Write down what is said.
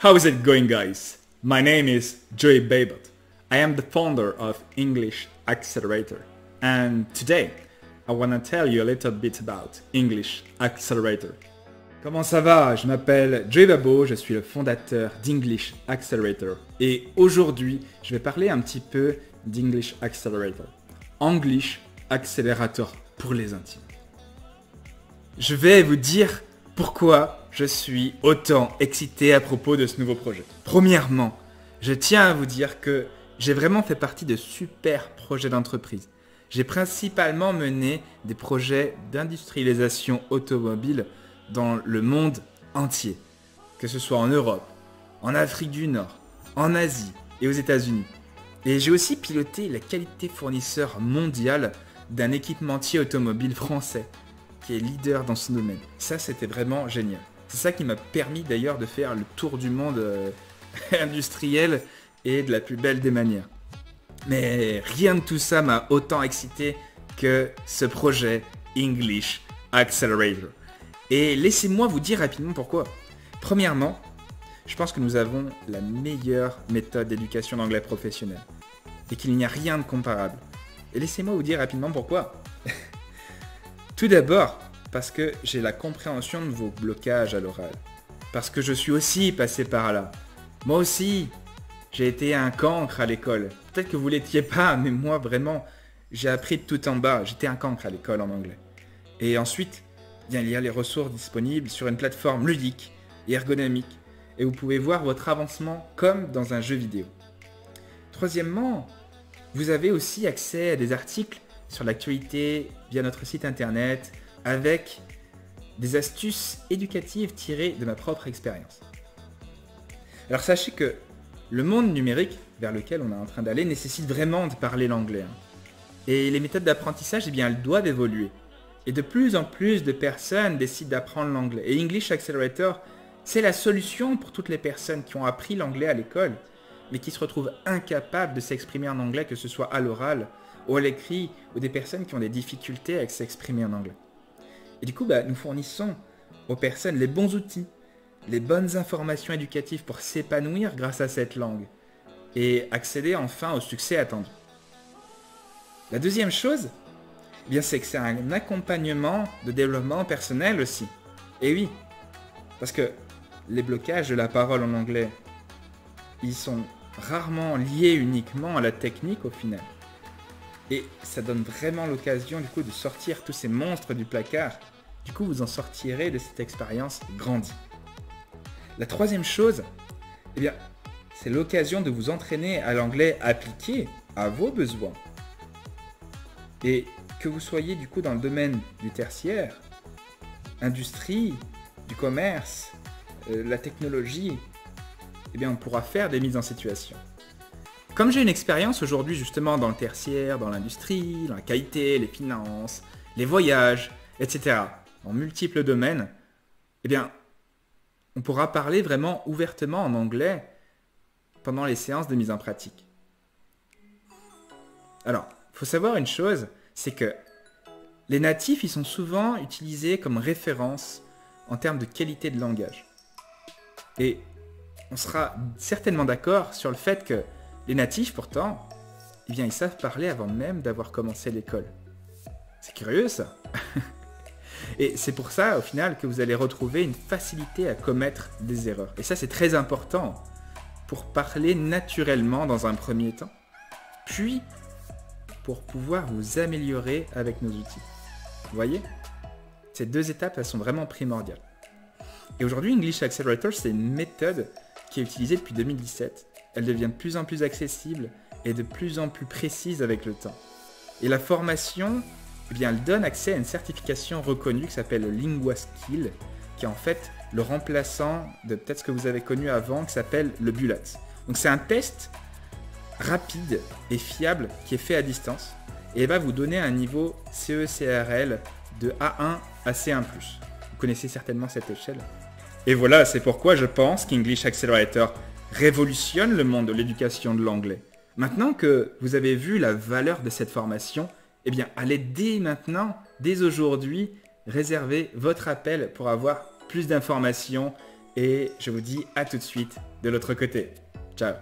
How's it going, guys? My name is Joey Babot. I am the founder of English Accelerator, and today I want to tell you a little bit about English Accelerator. Comment ça va? Je m'appelle Joey Babot, je suis le fondateur d'English Accelerator et aujourd'hui je vais parler un petit peu d'English Accelerator. English Accelerator pour les intimes. Je vais vous dire pourquoi je suis autant excité à propos de ce nouveau projet. Premièrement, je tiens à vous dire que j'ai vraiment fait partie de super projets d'entreprise. J'ai principalement mené des projets d'industrialisation automobile dans le monde entier, que ce soit en Europe, en Afrique du Nord, en Asie et aux États-Unis. Et j'ai aussi piloté la qualité fournisseur mondiale d'un équipementier automobile français qui est leader dans ce domaine. Ça, c'était vraiment génial. C'est ça qui m'a permis d'ailleurs de faire le tour du monde industriel et de la plus belle des manières. Mais rien de tout ça m'a autant excité que ce projet English Accelerator. Et laissez-moi vous dire rapidement pourquoi. Premièrement, je pense que nous avons la meilleure méthode d'éducation d'anglais professionnel et qu'il n'y a rien de comparable. Et laissez-moi vous dire rapidement pourquoi. Tout d'abord, parce que j'ai la compréhension de vos blocages à l'oral. Parce que je suis aussi passé par là. Moi aussi, j'ai été un cancre à l'école. Peut-être que vous ne l'étiez pas, mais moi vraiment, j'ai appris de tout en bas. J'étais un cancre à l'école en anglais. Et ensuite, bien, il y a les ressources disponibles sur une plateforme ludique et ergonomique. Et vous pouvez voir votre avancement comme dans un jeu vidéo. Troisièmement, vous avez aussi accès à des articles sur l'actualité via notre site internet avec des astuces éducatives tirées de ma propre expérience. Alors sachez que le monde numérique vers lequel on est en train d'aller nécessite vraiment de parler l'anglais. Et les méthodes d'apprentissage, eh bien, elles doivent évoluer. Et de plus en plus de personnes décident d'apprendre l'anglais. Et English Accelerator, c'est la solution pour toutes les personnes qui ont appris l'anglais à l'école, mais qui se retrouvent incapables de s'exprimer en anglais, que ce soit à l'oral ou à l'écrit, ou des personnes qui ont des difficultés à s'exprimer en anglais. Et du coup, nous fournissons aux personnes les bons outils, les bonnes informations éducatives pour s'épanouir grâce à cette langue et accéder enfin au succès attendu. La deuxième chose, eh bien, c'est que c'est un accompagnement de développement personnel aussi. Et oui, parce que les blocages de la parole en anglais, ils sont rarement liés uniquement à la technique au final. Et ça donne vraiment l'occasion du coup de sortir tous ces monstres du placard. Du coup, vous en sortirez de cette expérience grandie. La troisième chose, eh bien, c'est l'occasion de vous entraîner à l'anglais appliqué à vos besoins. Et que vous soyez du coup dans le domaine du tertiaire, industrie, du commerce, la technologie, eh bien, on pourra faire des mises en situation. Comme j'ai une expérience aujourd'hui justement dans le tertiaire, dans l'industrie, dans la qualité, les finances, les voyages, etc., dans multiples domaines, eh bien, on pourra parler vraiment ouvertement en anglais pendant les séances de mise en pratique. Alors, il faut savoir une chose, c'est que les natifs, ils sont souvent utilisés comme référence en termes de qualité de langage. Et on sera certainement d'accord sur le fait que les natifs, pourtant, eh bien, ils savent parler avant même d'avoir commencé l'école. C'est curieux, ça. Et c'est pour ça, au final, que vous allez retrouver une facilité à commettre des erreurs. Et ça, c'est très important pour parler naturellement dans un premier temps, puis pour pouvoir vous améliorer avec nos outils. Vous voyez? Ces deux étapes, elles sont vraiment primordiales. Et aujourd'hui, English Accelerator, c'est une méthode qui est utilisée depuis 2017. Elle devient de plus en plus accessible et de plus en plus précise avec le temps. Et la formation, eh bien, elle donne accès à une certification reconnue qui s'appelle LinguaSkill, qui est en fait le remplaçant de peut-être ce que vous avez connu avant, qui s'appelle le BULAT. Donc c'est un test rapide et fiable qui est fait à distance et va vous donner un niveau CE-CRL de A1 à C1+. Vous connaissez certainement cette échelle. Et voilà, c'est pourquoi je pense qu'English Accelerator révolutionne le monde de l'éducation de l'anglais. Maintenant que vous avez vu la valeur de cette formation, eh bien, allez dès maintenant, dès aujourd'hui, réserver votre appel pour avoir plus d'informations et je vous dis à tout de suite de l'autre côté. Ciao.